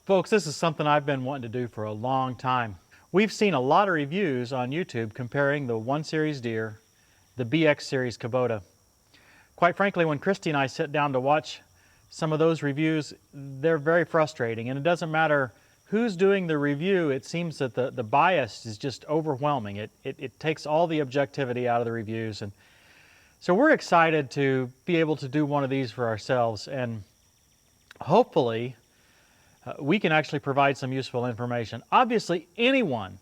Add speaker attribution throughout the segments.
Speaker 1: Folks, this is something I've been wanting to do for a long time. We've seen a lot of reviews on YouTube comparing the 1 Series Deere, the BX Series Kubota. Quite frankly, when Christy and I sit down to watch some of those reviews, they're very frustrating, and it doesn't matter who's doing the review, it seems that the bias is just overwhelming. It takes all the objectivity out of the reviews, and so we're excited to be able to do one of these for ourselves, and hopefully we can actually provide some useful information. Obviously, anyone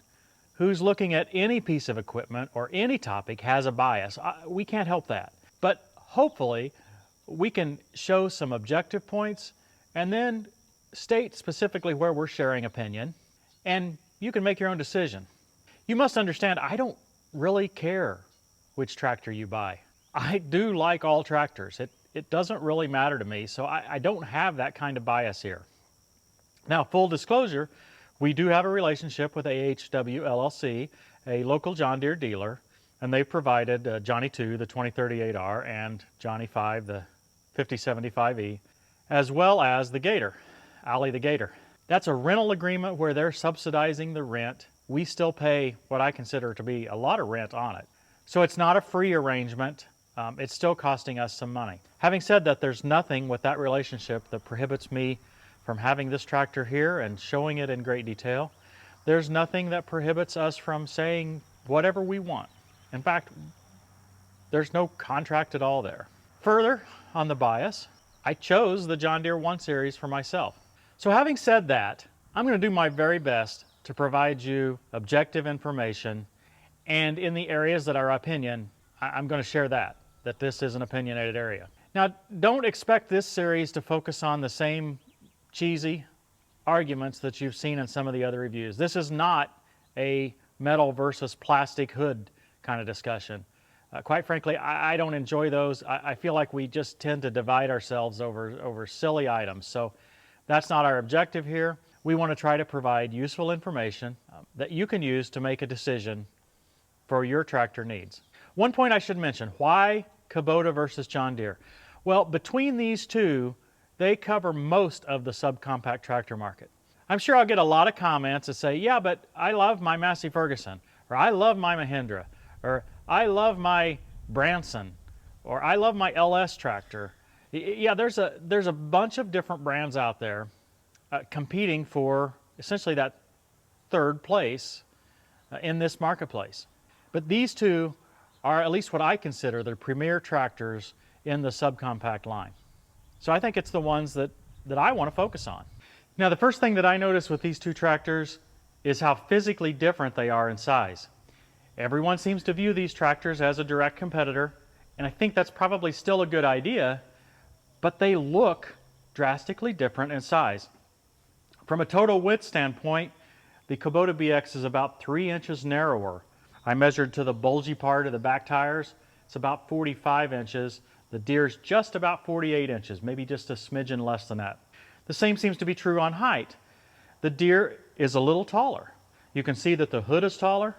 Speaker 1: who's looking at any piece of equipment or any topic has a bias. We can't help that. But hopefully, we can show some objective points and then state specifically where we're sharing opinion, and you can make your own decision. You must understand, I don't really care which tractor you buy. I do like all tractors. It doesn't really matter to me, so I don't have that kind of bias here. Now, full disclosure, we do have a relationship with AHW LLC, a local John Deere dealer, and they've provided Johnny 2, the 2038R, and Johnny 5, the 5075E, as well as the Gator, Alley the Gator. That's a rental agreement where they're subsidizing the rent. We still pay what I consider to be a lot of rent on it. So it's not a free arrangement. It's still costing us some money. Having said that, there's nothing with that relationship that prohibits me from having this tractor here and showing it in great detail. There's nothing that prohibits us from saying whatever we want. In fact, there's no contract at all there. Further, on the bias, I chose the John Deere 1 Series for myself. So having said that, I'm going to do my very best to provide you objective information, and in the areas that are opinion, I'm going to share that this is an opinionated area. Now, don't expect this series to focus on the same cheesy arguments that you've seen in some of the other reviews. This is not a metal versus plastic hood kind of discussion. Quite frankly, I don't enjoy those. I feel like we just tend to divide ourselves over silly items. So that's not our objective here. We want to try to provide useful information that you can use to make a decision for your tractor needs. One point I should mention, why Kubota versus John Deere? Well, between these two, they cover most of the subcompact tractor market. I'm sure I'll get a lot of comments that say, yeah, but I love my Massey Ferguson, or I love my Mahindra, or I love my Branson, or I love my LS tractor. Yeah, there's a bunch of different brands out there competing for essentially that third place in this marketplace. But these two are at least what I consider the premier tractors in the subcompact line. So I think it's the ones that I want to focus on. Now, the first thing that I notice with these two tractors is how physically different they are in size. Everyone seems to view these tractors as a direct competitor, and I think that's probably still a good idea, but they look drastically different in size. From a total width standpoint, the Kubota BX is about 3 inches narrower. I measured to the bulgy part of the back tires. It's about 45 inches. The Deere's just about 48 inches, maybe just a smidgen less than that. The same seems to be true on height. The Deere is a little taller. You can see that the hood is taller.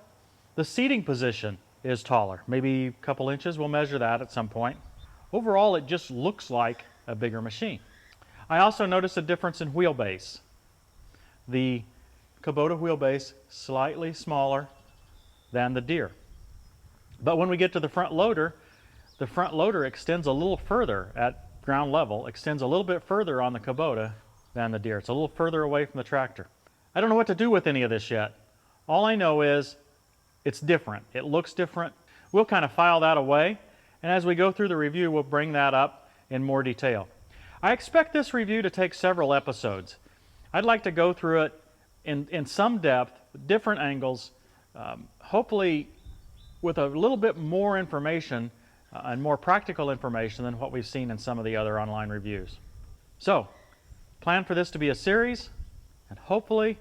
Speaker 1: The seating position is taller, maybe a couple inches. We'll measure that at some point. Overall, it just looks like a bigger machine. I also noticed a difference in wheelbase. The Kubota wheelbase slightly smaller than the Deere. But when we get to the front loader extends a little further at ground level, extends a little bit further on the Kubota than the Deere. It's a little further away from the tractor. I don't know what to do with any of this yet. All I know is it's different. It looks different. We'll kind of file that away, and as we go through the review, we'll bring that up in more detail. I expect this review to take several episodes. I'd like to go through it in some depth, different angles, hopefully with a little bit more information and more practical information than what we've seen in some of the other online reviews. So, plan for this to be a series, and hopefully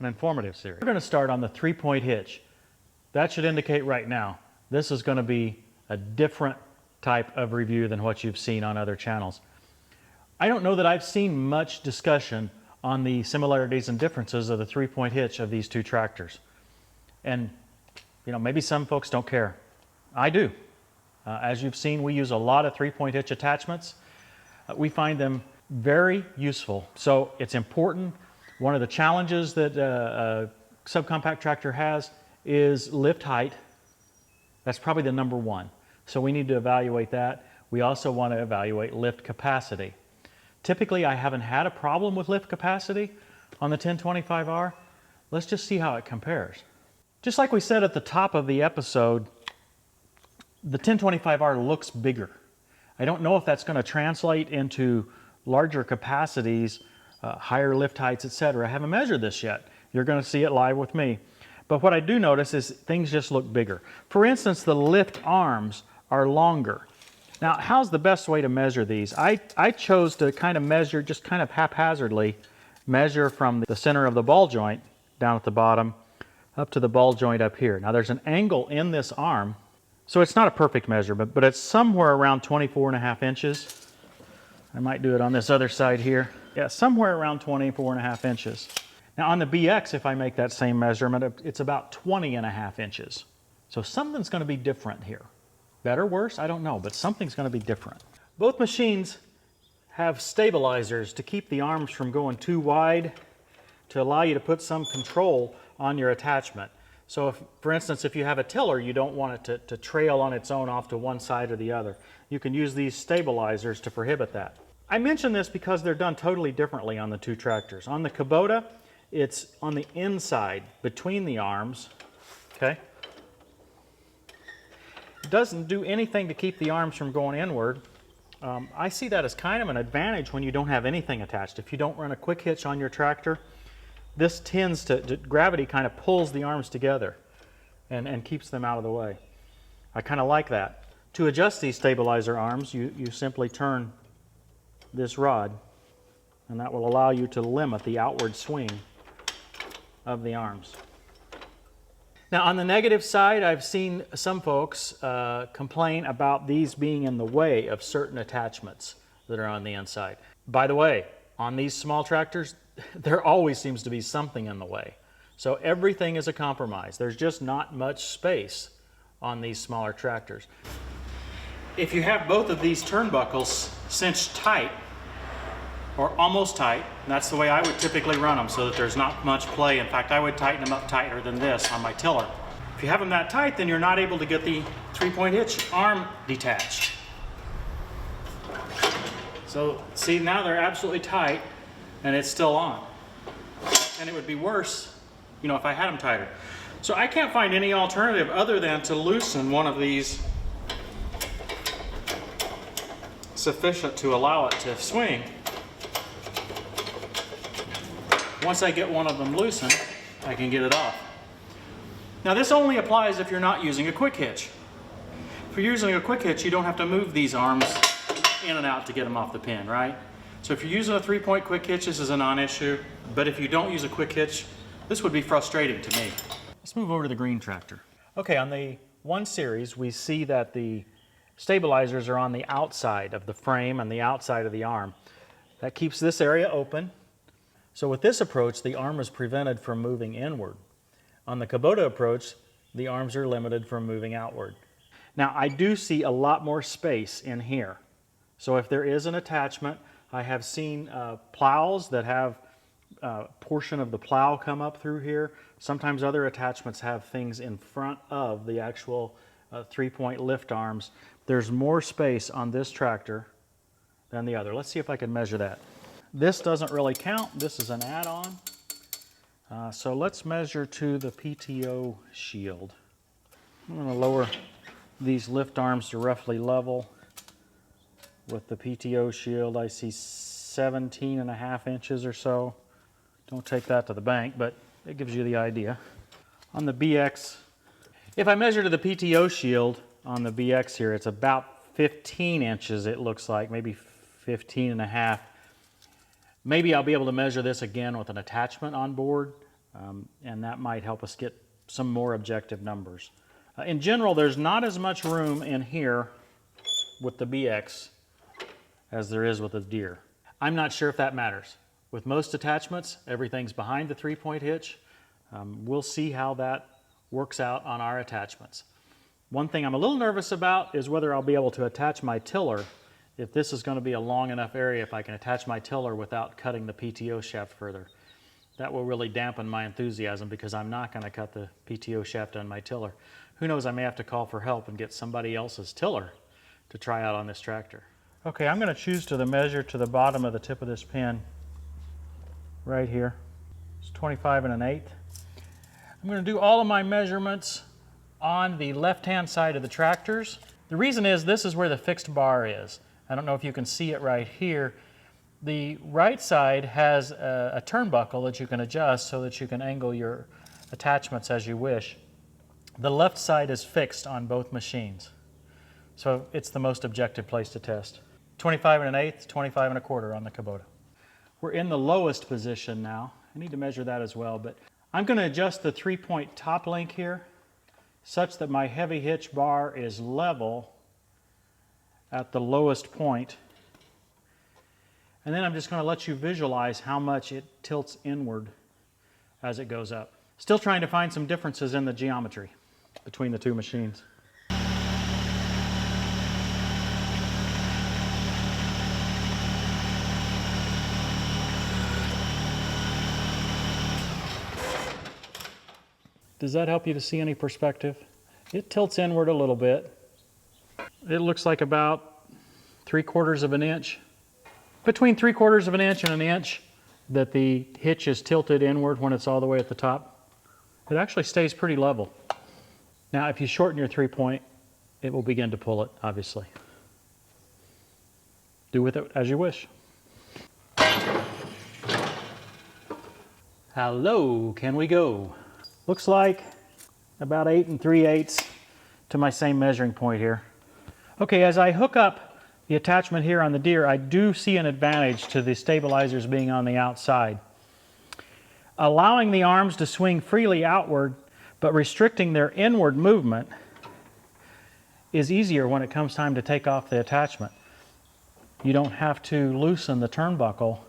Speaker 1: an informative series. We're going to start on the 3-point hitch. That should indicate right now, this is going to be a different type of review than what you've seen on other channels. I don't know that I've seen much discussion on the similarities and differences of the 3-point hitch of these two tractors. And, maybe some folks don't care. I do. As you've seen, we use a lot of 3-point hitch attachments. We find them very useful. So it's important One of the challenges that a subcompact tractor has is lift height. That's probably the number one. So we need to evaluate that. We also want to evaluate lift capacity. Typically, I haven't had a problem with lift capacity on the 1025R. Let's just see how it compares. Just like we said at the top of the episode, the 1025R looks bigger. I don't know if that's going to translate into larger capacities, higher lift heights, etc. I haven't measured this yet. You're going to see it live with me. But what I do notice is things just look bigger. For instance, the lift arms are longer. Now, how's the best way to measure these? I chose to kind of measure, just kind of haphazardly, measure from the center of the ball joint down at the bottom up to the ball joint up here. Now, there's an angle in this arm, so it's not a perfect measurement, but it's somewhere around 24.5 inches. I might do it on this other side here. Yeah, somewhere around 24.5 inches. Now on the BX, if I make that same measurement, it's about 20.5 inches. So something's going to be different here. Better, worse, I don't know, but something's going to be different. Both machines have stabilizers to keep the arms from going too wide, to allow you to put some control on your attachment. So if, for instance, if you have a tiller, you don't want it to trail on its own off to one side or the other. You can use these stabilizers to prohibit that. I mention this because they're done totally differently on the two tractors. On the Kubota, it's on the inside between the arms, okay? It doesn't do anything to keep the arms from going inward. I see that as kind of an advantage when you don't have anything attached. If you don't run a quick hitch on your tractor, this tends to gravity kind of pulls the arms together and keeps them out of the way. I kind of like that. To adjust these stabilizer arms, you simply turn this rod, and that will allow you to limit the outward swing of the arms. Now on the negative side, I've seen some folks complain about these being in the way of certain attachments that are on the inside. By the way, on these small tractors, there always seems to be something in the way. So everything is a compromise. There's just not much space on these smaller tractors. If you have both of these turnbuckles cinched tight, or almost tight, and that's the way I would typically run them, so that there's not much play. In fact, I would tighten them up tighter than this on my tiller. If you have them that tight, then you're not able to get the 3-point hitch arm detached. So see, now they're absolutely tight and it's still on. And it would be worse, you know, if I had them tighter. So I can't find any alternative other than to loosen one of these sufficient to allow it to swing. Once I get one of them loosened, I can get it off. Now this only applies if you're not using a quick hitch. If you're using a quick hitch, you don't have to move these arms in and out to get them off the pin, right? So if you're using a 3-point quick hitch, this is a non-issue. But if you don't use a quick hitch, this would be frustrating to me. Let's move over to the green tractor. Okay, on the 1 Series, we see that the stabilizers are on the outside of the frame and the outside of the arm. That keeps this area open. So with this approach, the arm is prevented from moving inward. On the Kubota approach, the arms are limited from moving outward. Now, I do see a lot more space in here. So if there is an attachment, I have seen plows that have a portion of the plow come up through here. Sometimes other attachments have things in front of the actual 3-point lift arms. There's more space on this tractor than the other. Let's see if I can measure that. This doesn't really count. This is an add-on. So let's measure to the PTO shield. I'm going to lower these lift arms to roughly level with the PTO shield. I see 17.5 inches or so. Don't take that to the bank, but it gives you the idea. On the BX, if I measure to the PTO shield on the BX here, it's about 15 inches, it looks like, maybe 15.5. Maybe I'll be able to measure this again with an attachment on board, and that might help us get some more objective numbers. In general, there's not as much room in here with the BX as there is with the Deere. I'm not sure if that matters. With most attachments, everything's behind the 3-point hitch. We'll see how that works out on our attachments. One thing I'm a little nervous about is whether I'll be able to attach my tiller, if this is going to be a long enough area, if I can attach my tiller without cutting the PTO shaft further. That will really dampen my enthusiasm because I'm not going to cut the PTO shaft on my tiller. Who knows, I may have to call for help and get somebody else's tiller to try out on this tractor. Okay, I'm going to choose to measure to the bottom of the tip of this pin right here. It's 25 1/8. I'm going to do all of my measurements on the left-hand side of the tractors. The reason is this is where the fixed bar is. I don't know if you can see it right here. The right side has a turnbuckle that you can adjust so that you can angle your attachments as you wish. The left side is fixed on both machines, so it's the most objective place to test. 25 1/8, 25 1/4 on the Kubota. We're in the lowest position now. I need to measure that as well, but I'm going to adjust the 3-point top link here such that my heavy hitch bar is level at the lowest point. And then I'm just going to let you visualize how much it tilts inward as it goes up. Still trying to find some differences in the geometry between the two machines. Does that help you to see any perspective? It tilts inward a little bit. It looks like about 3/4 of an inch. Between 3/4 of an inch and an inch that the hitch is tilted inward when it's all the way at the top. It actually stays pretty level. Now if you shorten your 3-point, it will begin to pull it, obviously. Do with it as you wish. Hello, can we go? Looks like about 8 3/8 to my same measuring point here. Okay, as I hook up the attachment here on the Deere, I do see an advantage to the stabilizers being on the outside. Allowing the arms to swing freely outward, but restricting their inward movement is easier when it comes time to take off the attachment. You don't have to loosen the turnbuckle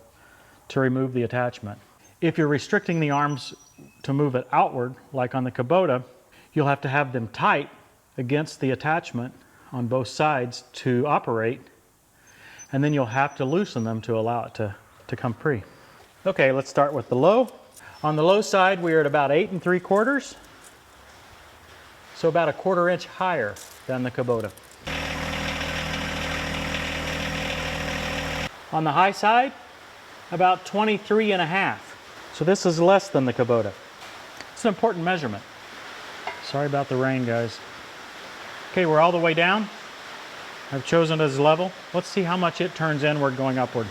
Speaker 1: to remove the attachment. If you're restricting the arms to move it outward, like on the Kubota, you'll have to have them tight against the attachment on both sides to operate, and then you'll have to loosen them to allow it to come free. Okay, let's start with the low. On the low side, we are at about 8 3/4, so about 1/4 inch higher than the Kubota. On the high side, about 23 1/2. So this is less than the Kubota. It's an important measurement. Sorry about the rain, guys. Okay, we're all the way down. I've chosen it as level. Let's see how much it turns inward going upward.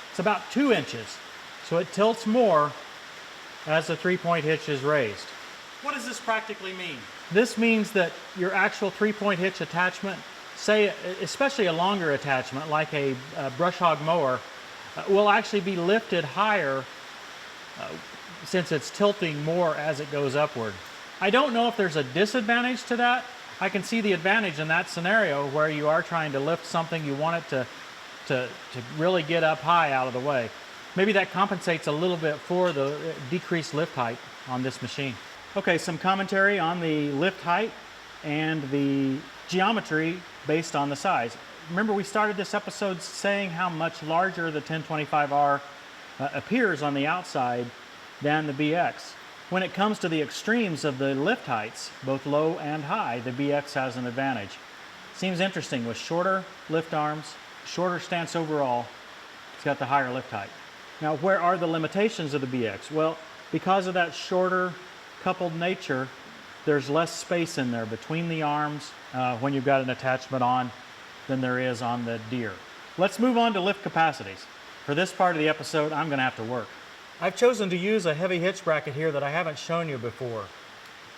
Speaker 1: It's about 2 inches, so it tilts more as the 3-point hitch is raised. What does this practically mean? This means that your actual 3-point hitch attachment, say especially a longer attachment like a brush hog mower, will actually be lifted higher since it's tilting more as it goes upward. I don't know if there's a disadvantage to that. I can see the advantage in that scenario where you are trying to lift something, you want it to really get up high out of the way. Maybe that compensates a little bit for the decreased lift height on this machine. Okay, some commentary on the lift height and the geometry based on the size. Remember, we started this episode saying how much larger the 1025R appears on the outside than the BX. When it comes to the extremes of the lift heights, both low and high, the BX has an advantage. Seems interesting, with shorter lift arms, shorter stance overall, it's got the higher lift height. Now, where are the limitations of the BX? Well, because of that shorter coupled nature, there's less space in there between the arms when you've got an attachment on than there is on the Deere. Let's move on to lift capacities. For this part of the episode, I'm going to have to work. I've chosen to use a heavy hitch bracket here that I haven't shown you before.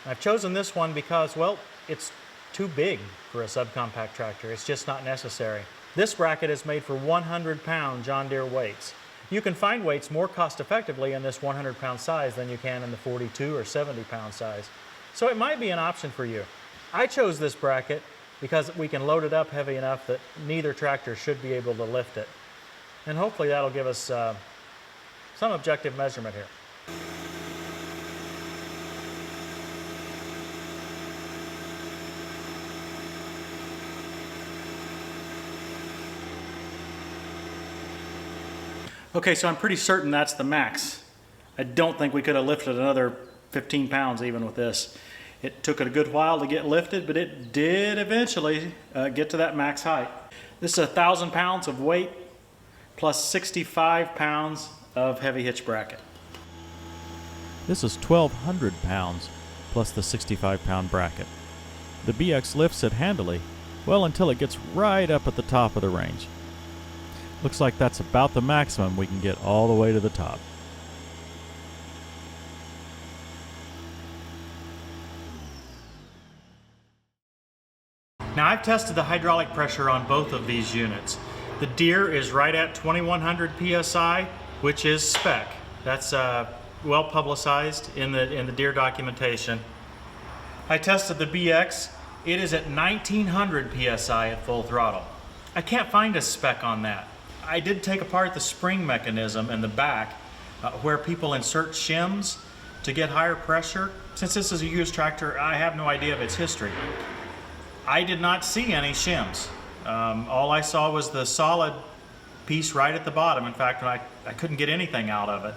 Speaker 1: I've chosen this one because, well, it's too big for a subcompact tractor. It's just not necessary. This bracket is made for 100-pound John Deere weights. You can find weights more cost effectively in this 100-pound size than you can in the 42 or 70-pound size. So it might be an option for you. I chose this bracket because we can load it up heavy enough that neither tractor should be able to lift it. And hopefully that'll give us some objective measurement here. Okay, so I'm pretty certain that's the max. I don't think we could have lifted another 15 pounds even with this. It took it a good while to get lifted, but it did eventually get to that max height. This is 1,000 pounds of weight plus 65 pounds of heavy hitch bracket.
Speaker 2: This is 1,200 pounds plus the 65-pound bracket. The BX lifts it handily, well, until it gets right up at the top of the range. Looks like that's about the maximum we can get all the way to the top.
Speaker 1: Now I've tested the hydraulic pressure on both of these units. The Deere is right at 2100 PSI, which is spec. That's well publicized in the Deere documentation. I tested the BX. It is at 1900 PSI at full throttle. I can't find a spec on that. I did take apart the spring mechanism in the back where people insert shims to get higher pressure. Since this is a used tractor, I have no idea of its history. I did not see any shims. All I saw was the solid piece right at the bottom. In fact, I couldn't get anything out of it.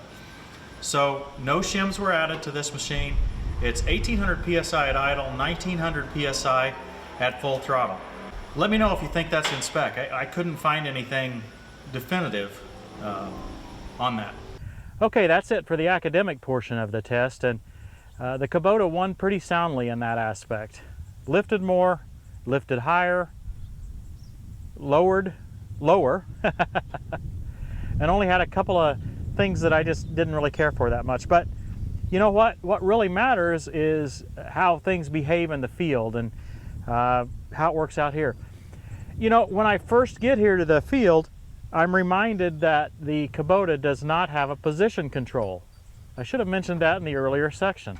Speaker 1: So no shims were added to this machine. It's 1800 PSI at idle, 1900 PSI at full throttle. Let me know if you think that's in spec. I couldn't find anything definitive on that. Okay, that's it for the academic portion of the test, and the Kubota won pretty soundly in that aspect. Lifted more, lifted higher, lowered lower, and only had a couple of things that I just didn't really care for that much. But you know what? What really matters is how things behave in the field and how it works out here. You know, when I first get here to the field, I'm reminded that the Kubota does not have a position control. I should have mentioned that in the earlier section.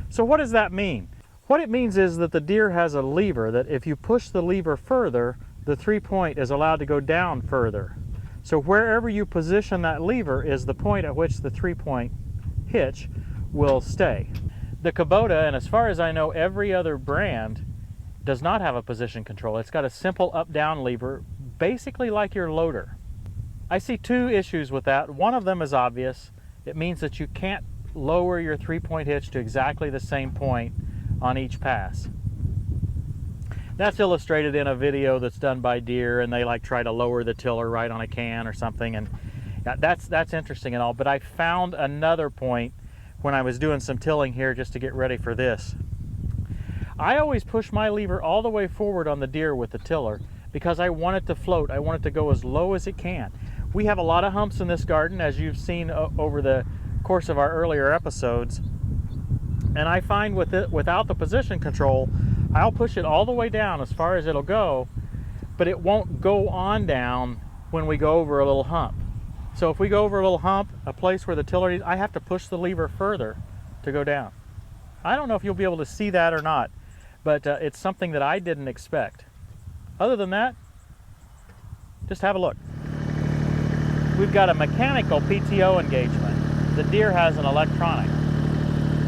Speaker 1: So what does that mean? What it means is that the Deere has a lever that if you push the lever further, the 3-point is allowed to go down further. So wherever you position that lever is the point at which the 3-point hitch will stay. The Kubota, and as far as I know every other brand, does not have a position control. It's got a simple up-down lever, basically like your loader. I see two issues with that. One of them is obvious. It means that you can't lower your 3-point hitch to exactly the same point on each pass. That's illustrated in a video that's done by Deere, and they like try to lower the tiller right on a can or something, and that's interesting and all, but I found another point when I was doing some tilling here just to get ready for this. I always push my lever all the way forward on the Deere with the tiller because I want it to float. I want it to go as low as it can. We have a lot of humps in this garden, as you've seen over the course of our earlier episodes. And I find without the position control, I'll push it all the way down as far as it'll go, but it won't go on down when we go over a little hump. So if we go over a little hump, a place where the tiller is, I have to push the lever further to go down. I don't know if you'll be able to see that or not, but it's something that I didn't expect. Other than that, just have a look. We've got a mechanical PTO engagement. The Deere has an electronic.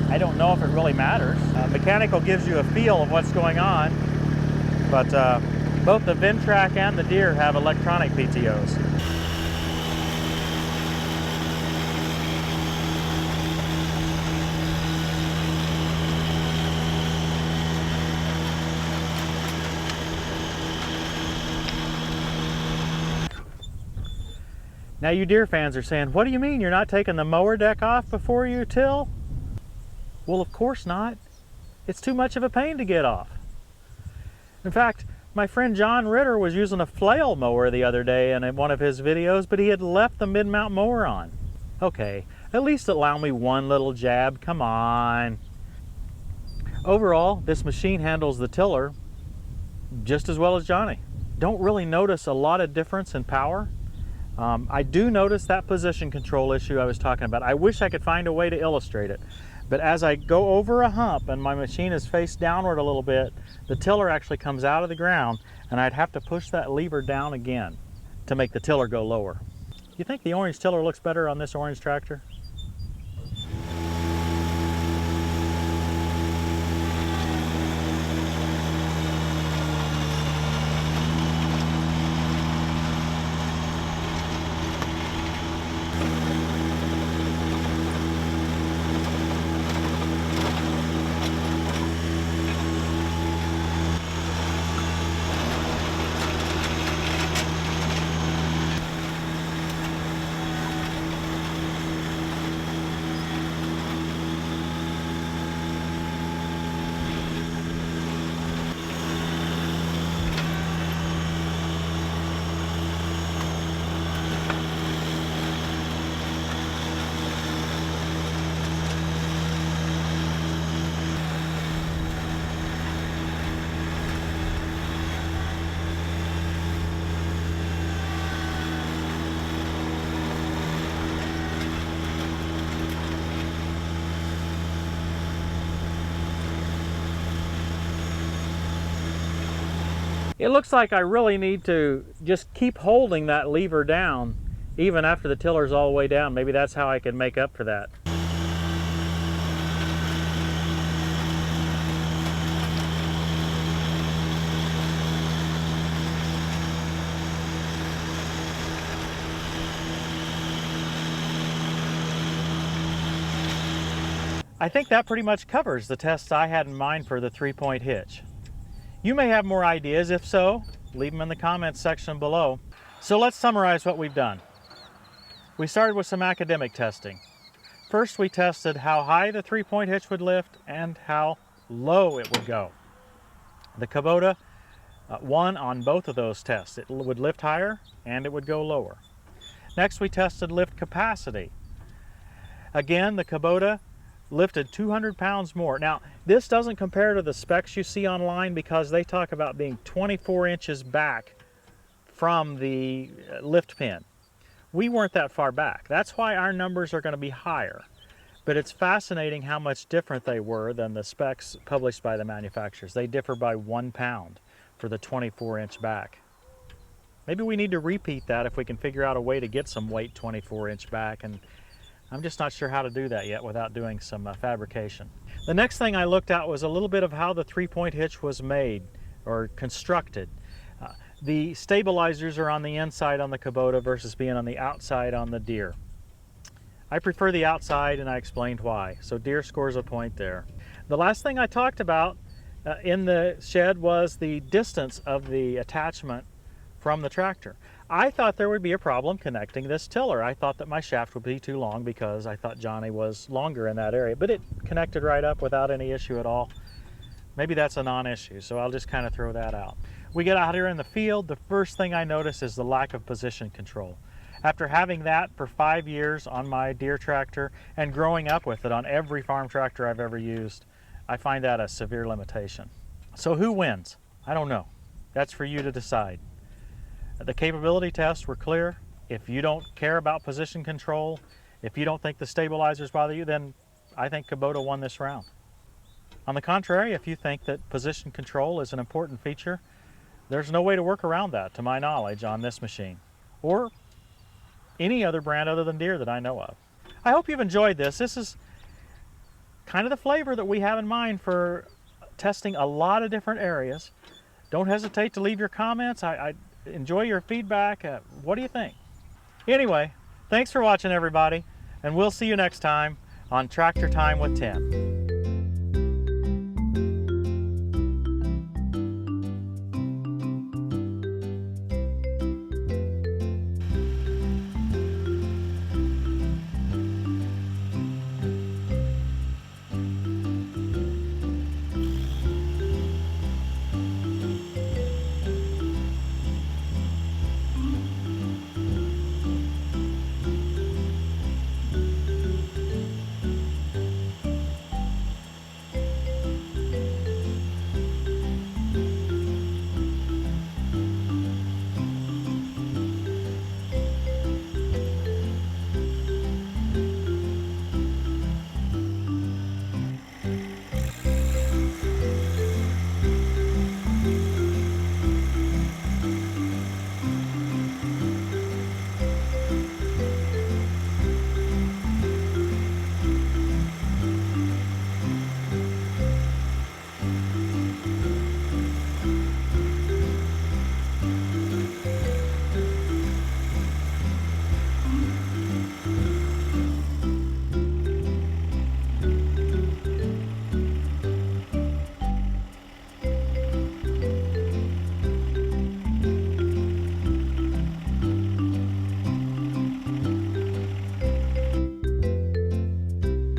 Speaker 1: I don't know if it really matters. Mechanical gives you a feel of what's going on, but both the Ventrac and the Deere have electronic PTOs. Now you Deere fans are saying, what do you mean you're not taking the mower deck off before you till? Well, of course not. It's too much of a pain to get off. In fact, my friend John Ritter was using a flail mower the other day in one of his videos, but he had left the mid-mount mower on. Okay, at least allow me one little jab, come on. Overall, this machine handles the tiller just as well as Johnny. Don't really notice a lot of difference in power. I do notice that position control issue I was talking about. I wish I could find a way to illustrate it. But as I go over a hump and my machine is faced downward a little bit, the tiller actually comes out of the ground and I'd have to push that lever down again to make the tiller go lower. You think the orange tiller looks better on this orange tractor? It looks like I really need to just keep holding that lever down even after the tiller's all the way down. Maybe that's how I can make up for that. I think that pretty much covers the tests I had in mind for the 3-point hitch. You may have more ideas. If so, leave them in the comments section below. So let's summarize what we've done. We started with some academic testing. First, we tested how high the 3-point hitch would lift and how low it would go. The Kubota won on both of those tests. It would lift higher and it would go lower. Next, we tested lift capacity. Again, the Kubota lifted 200 pounds more. Now, this doesn't compare to the specs you see online because they talk about being 24 inches back from the lift pin. We weren't that far back. That's why our numbers are going to be higher. But it's fascinating how much different they were than the specs published by the manufacturers. They differ by 1 pound for the 24-inch back. Maybe we need to repeat that if we can figure out a way to get some weight 24-inch back, and I'm just not sure how to do that yet without doing some fabrication. The next thing I looked at was a little bit of how the 3-point hitch was made or constructed. The stabilizers are on the inside on the Kubota versus being on the outside on the Deere. I prefer the outside, and I explained why. So Deere scores a point there. The last thing I talked about in the shed was the distance of the attachment from the tractor. I thought there would be a problem connecting this tiller. I thought that my shaft would be too long because I thought Johnny was longer in that area, but it connected right up without any issue at all. Maybe that's a non-issue, so I'll just kind of throw that out. We get out here in the field, the first thing I notice is the lack of position control. After having that for 5 years on my Deere tractor and growing up with it on every farm tractor I've ever used, I find that a severe limitation. So who wins? I don't know. That's for you to decide. The capability tests were clear. If you don't care about position control, if you don't think the stabilizers bother you, then I think Kubota won this round. On the contrary, if you think that position control is an important feature, there's no way to work around that, to my knowledge, on this machine, or any other brand other than Deere that I know of. I hope you've enjoyed this. This is kind of the flavor that we have in mind for testing a lot of different areas. Don't hesitate to leave your comments. I enjoy your feedback. What do you think? Anyway, thanks for watching, everybody, and we'll see you next time on Tractor Time with Tim.